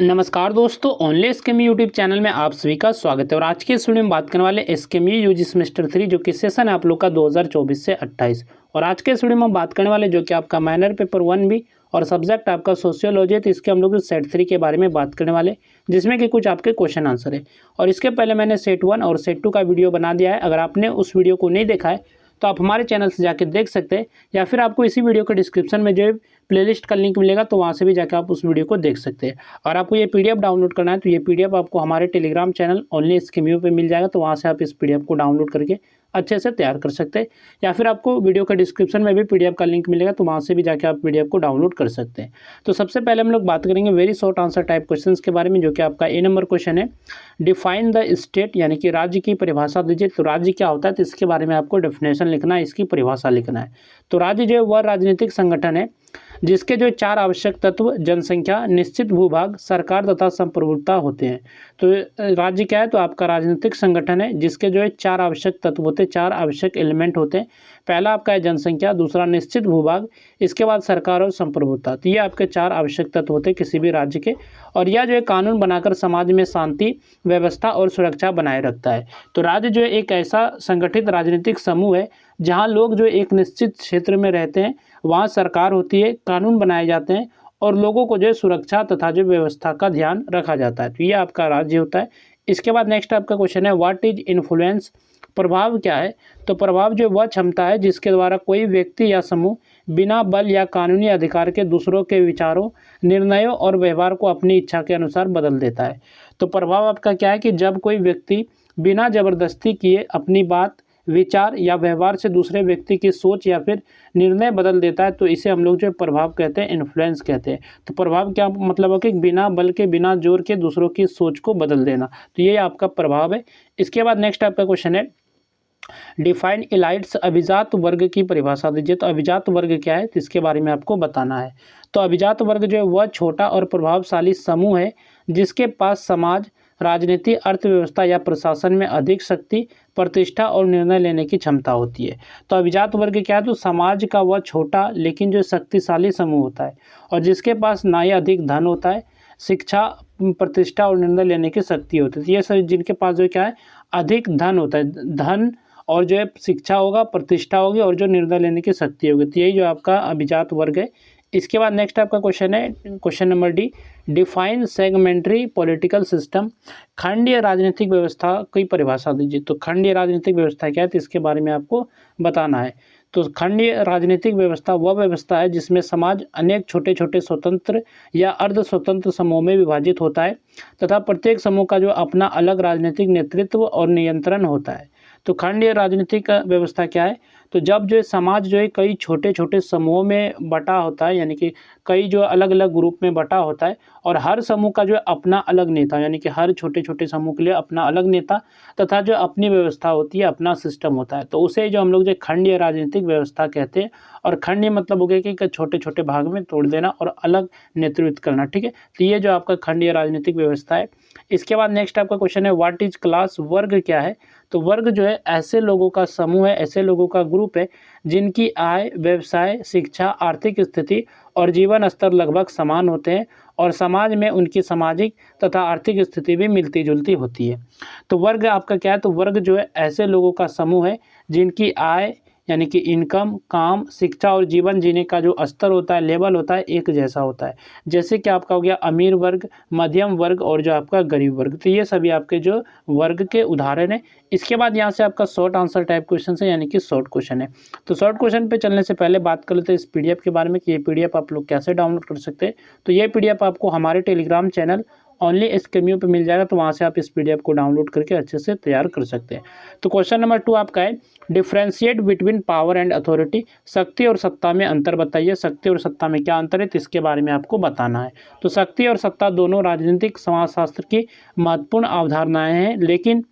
नमस्कार दोस्तों, only एसकेएमयू YouTube channel में आप सभी का स्वागत है। और आज के इस वीडियो में बात करने वाले एसकेएमयू यूजी सेमेस्टर 3 जो कि सेशन है आप लोग का 2024 से 28। और आज के इस वीडियो में हम बात करने वाले जो कि आपका माइनर पेपर 1 भी और सब्जेक्ट आपका सोशियोलॉजी है, तो इसके हम लोग सेट 3 के बारे में बात करने वाले, जिसमें कि कुछ आपके क्वेश्चन आंसर है। और इसके पहले मैंने सेट 1 और सेट 2 का वीडियो बना दिया है। अगर आपने उस वीडियो को नहीं देखा है तो आप हमारे चैनल से जाकर देख सकते हैं, या फिर आपको इसी वीडियो के डिस्क्रिप्शन में जो है प्लेलिस्ट का लिंक मिलेगा, तो वहाँ से भी जाकर आप उस वीडियो को देख सकते हैं। और आपको ये पीडीएफ डाउनलोड करना है तो ये पीडीएफ आपको हमारे टेलीग्राम चैनल ओनली एसकेएमयू पे मिल जाएगा, तो वहाँ से आप इस पीडीएफ को डाउनलोड करके अच्छे से तैयार कर सकते हैं। या फिर आपको वीडियो के डिस्क्रिप्शन में भी पीडीएफ का लिंक मिलेगा, तो वहाँ से भी जाकर आप पीडीएफ को डाउनलोड कर सकते हैं। तो सबसे पहले हम लोग बात करेंगे very short answer type question के बारे में, जो कि आपका ए नंबर क्वेश्चन है। डिफाइन द स्टेट, यानी कि राज्य की परिभाषा दीजिए। तो राज्य क्या होता है, तो इसके बारे में आपको डेफिनेशन लिखना है, इसकी परिभाषा लिखना है। तो राज्य जो है वह राजनीतिक संगठन है जिसके जो 4 आवश्यक तत्व जनसंख्या, निश्चित भूभाग, सरकार तथा संप्रभुता होते हैं। तो राज्य क्या है, तो आपका राजनीतिक संगठन है जिसके जो है 4 आवश्यक तत्व होते हैं, 4 आवश्यक एलिमेंट होते हैं। पहला आपका है जनसंख्या, दूसरा निश्चित भूभाग, इसके बाद सरकार और संप्रभुता। तो ये आपके 4 आवश्यक तत्व होते हैं किसी भी राज्य के। और यह जो है कानून बनाकर समाज में शांति, व्यवस्था और सुरक्षा बनाए रखता है। तो राज्य जो है एक ऐसा संगठित राजनीतिक समूह है जहाँ लोग जो एक निश्चित क्षेत्र में रहते हैं, वहाँ सरकार होती है, कानून बनाए जाते हैं और लोगों को जो है सुरक्षा तथा जो व्यवस्था का ध्यान रखा जाता है। तो ये आपका राज्य होता है। इसके बाद नेक्स्ट आपका क्वेश्चन है व्हाट इज इन्फ्लुएंस। प्रभाव क्या है, तो प्रभाव जो वह क्षमता है जिसके द्वारा कोई व्यक्ति या समूह बिना बल या कानूनी अधिकार के दूसरों के विचारों, निर्णयों और व्यवहार को अपनी इच्छा के अनुसार बदल देता है। तो प्रभाव आपका क्या है कि जब कोई व्यक्ति बिना जबरदस्ती किए अपनी बात, विचार या व्यवहार से दूसरे व्यक्ति की सोच या फिर निर्णय बदल देता है, तो इसे हम लोग जो प्रभाव कहते हैं, इन्फ्लुएंस कहते हैं। तो प्रभाव क्या मतलब है कि बिना बल के, बिना जोर के दूसरों की सोच को बदल देना, तो ये आपका प्रभाव है। इसके बाद नेक्स्ट आपका क्वेश्चन है डिफाइन इलाइट्स। अभिजात वर्ग की परिभाषा दीजिए। तो अभिजात वर्ग क्या है, तो इसके बारे में आपको बताना है। तो अभिजात वर्ग जो है वह छोटा और प्रभावशाली समूह है जिसके पास समाज, राजनीति, अर्थव्यवस्था या प्रशासन में अधिक शक्ति, प्रतिष्ठा और निर्णय लेने की क्षमता होती है। तो अभिजात वर्ग क्या है, तो समाज का वह छोटा लेकिन जो शक्तिशाली समूह होता है और जिसके पास ना ही अधिक धन होता है, शिक्षा, प्रतिष्ठा और निर्णय लेने की शक्ति होती है। तो ये सब जिनके पास जो क्या है, अधिक धन होता है, धन और जो है शिक्षा होगा, प्रतिष्ठा होगी और जो निर्णय लेने की शक्ति होगी। तो यही जो आपका अभिजात वर्ग है। इसके बाद नेक्स्ट आपका क्वेश्चन है question number D. Define segmentary political system. खंडीय राजनीतिक व्यवस्था की परिभाषा दीजिए। तो खंडीय राजनीतिक व्यवस्था क्या है, तो इसके बारे में आपको बताना है। तो खंडीय राजनीतिक व्यवस्था वह व्यवस्था है जिसमें समाज अनेक छोटे छोटे स्वतंत्र या अर्ध स्वतंत्र समूह में विभाजित होता है तथा प्रत्येक समूह का जो अपना अलग राजनीतिक नेतृत्व और नियंत्रण होता है। तो खंडीय राजनीतिक व्यवस्था क्या है, तो जब जो है समाज जो है कई छोटे छोटे समूहों में बटा होता है, यानी कि कई जो अलग अलग ग्रुप में बटा होता है और हर समूह का जो है अपना अलग नेता, यानी कि हर छोटे छोटे समूह के लिए अपना अलग नेता तथा जो अपनी व्यवस्था होती है, अपना सिस्टम होता है, तो उसे जो हम लोग जो खंडीय राजनीतिक व्यवस्था कहते हैं। और खंडीय मतलब हो गया कि छोटे छोटे भाग में तोड़ देना और अलग नेतृत्व करना, ठीक है। तो ये जो आपका खंडीय राजनीतिक व्यवस्था है। इसके बाद नेक्स्ट आपका क्वेश्चन है व्हाट इज क्लास। वर्ग क्या है, तो वर्ग जो है ऐसे लोगों का समूह है, ऐसे लोगों का ग्रुप है जिनकी आय, व्यवसाय, शिक्षा, आर्थिक स्थिति और जीवन स्तर लगभग समान होते हैं और समाज में उनकी सामाजिक तथा आर्थिक स्थिति भी मिलती जुलती होती है। तो वर्ग आपका क्या है, तो वर्ग जो है ऐसे लोगों का समूह है जिनकी आय, यानी कि इनकम, काम, शिक्षा और जीवन जीने का जो स्तर होता है, लेवल होता है, एक जैसा होता है। जैसे कि आपका हो गया अमीर वर्ग, मध्यम वर्ग और जो आपका गरीब वर्ग। तो ये सभी आपके जो वर्ग के उदाहरण है। इसके बाद यहाँ से आपका शॉर्ट आंसर टाइप क्वेश्चन है, यानी कि शॉर्ट क्वेश्चन है। तो शॉर्ट क्वेश्चन पे चलने से पहले बात कर लेते हैं इस पीडीएफ के बारे में कि ये पीडीएफ आप लोग कैसे डाउनलोड कर सकते हैं। तो ये पीडीएफ आपको हमारे टेलीग्राम चैनल ओनली एसकेएमयू पे मिल जाएगा, तो वहाँ से आप इस पीडीएफ को डाउनलोड करके अच्छे से तैयार कर सकते हैं। तो क्वेश्चन नंबर 2 आपका है differentiate between power and authority. शक्ति और सत्ता में अंतर बताइए। शक्ति और सत्ता में क्या अंतर है, तो इसके बारे में आपको बताना है। तो शक्ति और सत्ता दोनों राजनीतिक समाजशास्त्र की महत्वपूर्ण अवधारणाएं हैं, लेकिन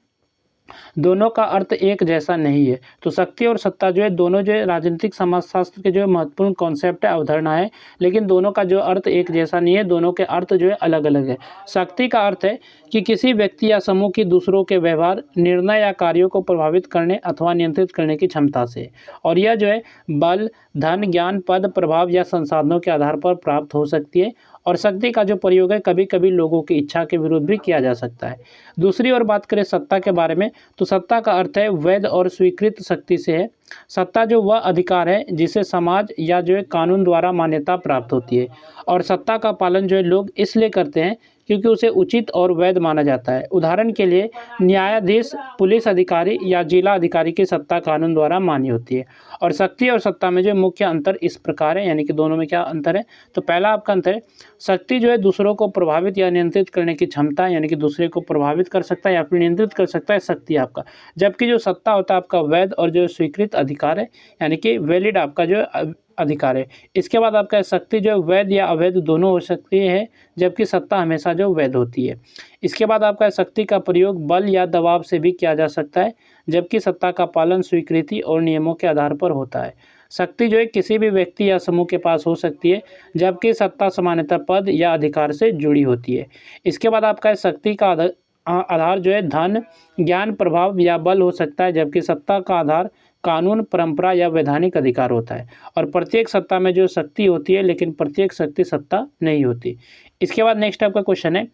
दोनों का अर्थ एक जैसा नहीं है। तो शक्ति और सत्ता जो है दोनों जो है राजनीतिक समाजशास्त्र के जो है महत्वपूर्ण कॉन्सेप्ट है, अवधारणा है, लेकिन दोनों का जो अर्थ एक जैसा नहीं है, दोनों के अर्थ जो है अलग अलग है। शक्ति का अर्थ है कि किसी व्यक्ति या समूह की दूसरों के व्यवहार, निर्णय या कार्यों को प्रभावित करने अथवा नियंत्रित करने की क्षमता से, और यह जो है बल, धन, ज्ञान, पद, प्रभाव या संसाधनों के आधार पर प्राप्त हो सकती है। और शक्ति का जो प्रयोग है कभी कभी लोगों की इच्छा के विरुद्ध भी किया जा सकता है। दूसरी ओर बात करें सत्ता के बारे में, तो सत्ता का अर्थ है वैध और स्वीकृत शक्ति से है। सत्ता जो वह अधिकार है जिसे समाज या जो है कानून द्वारा मान्यता प्राप्त होती है, और सत्ता का पालन जो है लोग इसलिए करते हैं क्योंकि उसे उचित और वैध माना जाता है। उदाहरण के लिए न्यायाधीश, पुलिस अधिकारी या जिला अधिकारी की सत्ता कानून द्वारा मान्य होती है। और शक्ति और सत्ता में जो मुख्य अंतर इस प्रकार है, यानी कि दोनों में क्या अंतर है। तो पहला आपका अंतर है, शक्ति जो है दूसरों को प्रभावित या नियंत्रित करने की क्षमता, यानी कि दूसरे को प्रभावित कर सकता है या फिर नियंत्रित कर सकता है शक्ति आपका। जबकि जो सत्ता होता है आपका वैध और जो स्वीकृत अधिकार है, यानी कि वैलिड आपका जो अधिकार है। इसके बाद आपका शक्ति जो वैध या अवैध दोनों हो सकती है, जबकि सत्ता हमेशा जो वैध होती है। इसके बाद आपका शक्ति का प्रयोग बल या दबाव से भी किया जा सकता है, जबकि सत्ता का पालन स्वीकृति और नियमों के आधार पर होता है। शक्ति जो है किसी भी व्यक्ति या समूह के पास हो सकती है, जबकि सत्ता सामान्यतः पद या अधिकार से जुड़ी होती है। इसके बाद आपका शक्ति का आधार जो है धन, ज्ञान, प्रभाव या बल हो सकता है, जबकि सत्ता का आधार कानून, परंपरा या वैधानिक अधिकार होता है। और प्रत्येक सत्ता में जो शक्ति होती है, लेकिन प्रत्येक शक्ति सत्ता नहीं होती। इसके बाद नेक्स्ट आपका क्वेश्चन है,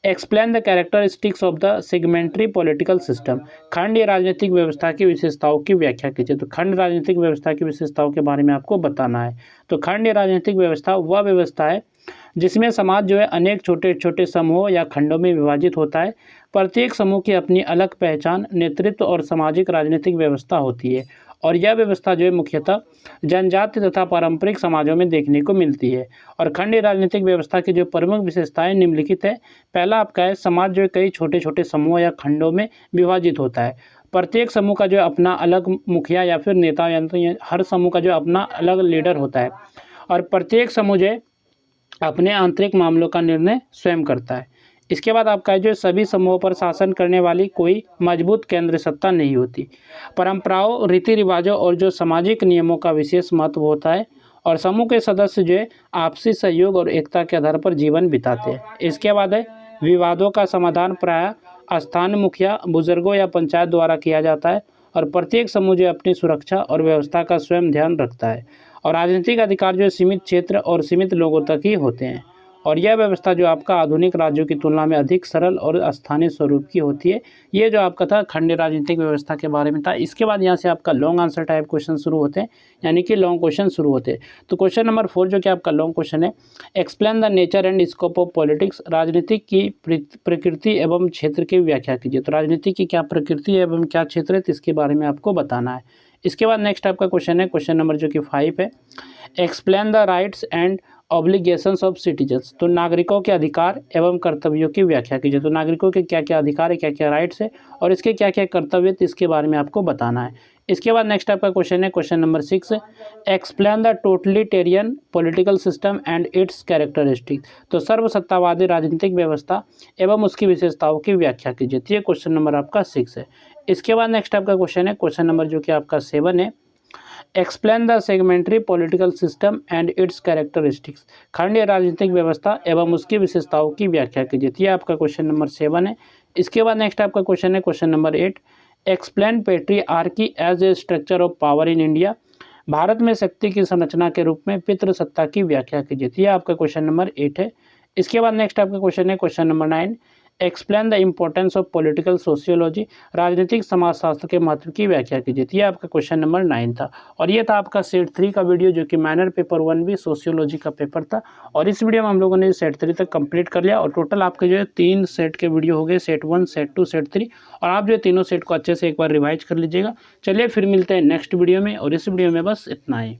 explain the characteristics of the segmentary political system. खंडीय राजनीतिक व्यवस्था की विशेषताओं की व्याख्या कीजिए। तो खंड राजनीतिक व्यवस्था की विशेषताओं के बारे में आपको बताना है। तो खंडीय राजनीतिक व्यवस्था वह व्यवस्था है जिसमें समाज जो है अनेक छोटे छोटे समूहों या खंडों में विभाजित होता है। प्रत्येक समूह की अपनी अलग पहचान, नेतृत्व और सामाजिक राजनीतिक व्यवस्था होती है, और यह व्यवस्था जो है मुख्यतः जनजाति तथा पारंपरिक समाजों में देखने को मिलती है। और खंडीय राजनीतिक व्यवस्था की जो प्रमुख विशेषताएं निम्नलिखित है। पहला आपका है, समाज जो है कई छोटे छोटे समूह या खंडों में विभाजित होता है। प्रत्येक समूह का जो है अपना अलग मुखिया या फिर नेता, यानी हर समूह का जो अपना अलग लीडर होता है, और प्रत्येक समूह जो है अपने आंतरिक मामलों का निर्णय स्वयं करता है। इसके बाद आपका जो सभी समूहों पर शासन करने वाली कोई मजबूत केंद्र सत्ता नहीं होती। परंपराओं, रीति रिवाजों और जो सामाजिक नियमों का विशेष महत्व होता है, और समूह के सदस्य जो है आपसी सहयोग और एकता के आधार पर जीवन बिताते हैं। इसके बाद है, विवादों का समाधान प्रायः स्थानीय मुखिया, बुजुर्गों या पंचायत द्वारा किया जाता है, और प्रत्येक समूह जो अपनी सुरक्षा और व्यवस्था का स्वयं ध्यान रखता है। और राजनीतिक अधिकार जो सीमित क्षेत्र और सीमित लोगों तक ही होते हैं, और यह व्यवस्था जो आपका आधुनिक राज्यों की तुलना में अधिक सरल और स्थानीय स्वरूप की होती है। ये जो आपका था खंडीय राजनीतिक व्यवस्था के बारे में था। इसके बाद यहाँ से आपका लॉन्ग आंसर टाइप क्वेश्चन शुरू होते हैं, यानी कि लॉन्ग क्वेश्चन शुरू होते हैं। तो क्वेश्चन नंबर 4 जो कि आपका लॉन्ग क्वेश्चन है, explain the nature and scope of politics. राजनीति की प्रकृति एवं क्षेत्र की व्याख्या कीजिए। तो राजनीति की क्या प्रकृति है एवं क्या क्षेत्र है, तो इसके बारे में आपको बताना है। इसके बाद नेक्स्ट आपका क्वेश्चन है, क्वेश्चन नंबर जो कि 5 है, explain the rights and obligations of citizens. तो नागरिकों के अधिकार एवं कर्तव्यों की व्याख्या कीजिए। तो नागरिकों के क्या क्या अधिकार है, क्या क्या राइट्स है, और इसके क्या क्या कर्तव्य, इसके बारे में आपको बताना है। इसके बाद नेक्स्ट आपका क्वेश्चन है, question number 6, explain the totalitarian political system and it's characteristic. तो सर्वसत्तावादी राजनीतिक व्यवस्था एवं उसकी विशेषताओं की व्याख्या कीजिए। तो ये क्वेश्चन नंबर आपका 6 है। इसके बाद नेक्स्ट आपका क्वेश्चन है, क्वेश्चन नंबर जो कि आपका 7 है, explain the segmentary political system and its characteristics. खंडीय राजनीतिक व्यवस्था एवं उसकी विशेषताओं की व्याख्या कीजिए। ये आपका क्वेश्चन नंबर 7 है। इसके बाद नेक्स्ट आपका क्वेश्चन है, question number 8, explain patriarchy as a structure of power in India. Bharat में शक्ति की संरचना के रूप में पितृसत्ता की व्याख्या कीजिए। ये आपका क्वेश्चन नंबर 8 है। इसके बाद नेक्स्ट आपका क्वेश्चन है, question number 9, explain the importance of political sociology. राजनीतिक समाजशास्त्र के महत्व की व्याख्या कीजिए। ये आपका क्वेश्चन नंबर 9 था। और ये था आपका सेट 3 का वीडियो, जो कि माइनर पेपर 1B सोशियोलॉजी का पेपर था। और इस वीडियो में हम लोगों ने सेट 3 तक कंप्लीट कर लिया, और टोटल आपके जो है 3 सेट के वीडियो हो गए, सेट 1, सेट 2, सेट 3। और आप जो है तीनों सेट को अच्छे से एक बार रिवाइज कर लीजिएगा। चलिए फिर मिलते हैं नेक्स्ट वीडियो में, और इस वीडियो में बस इतना ही।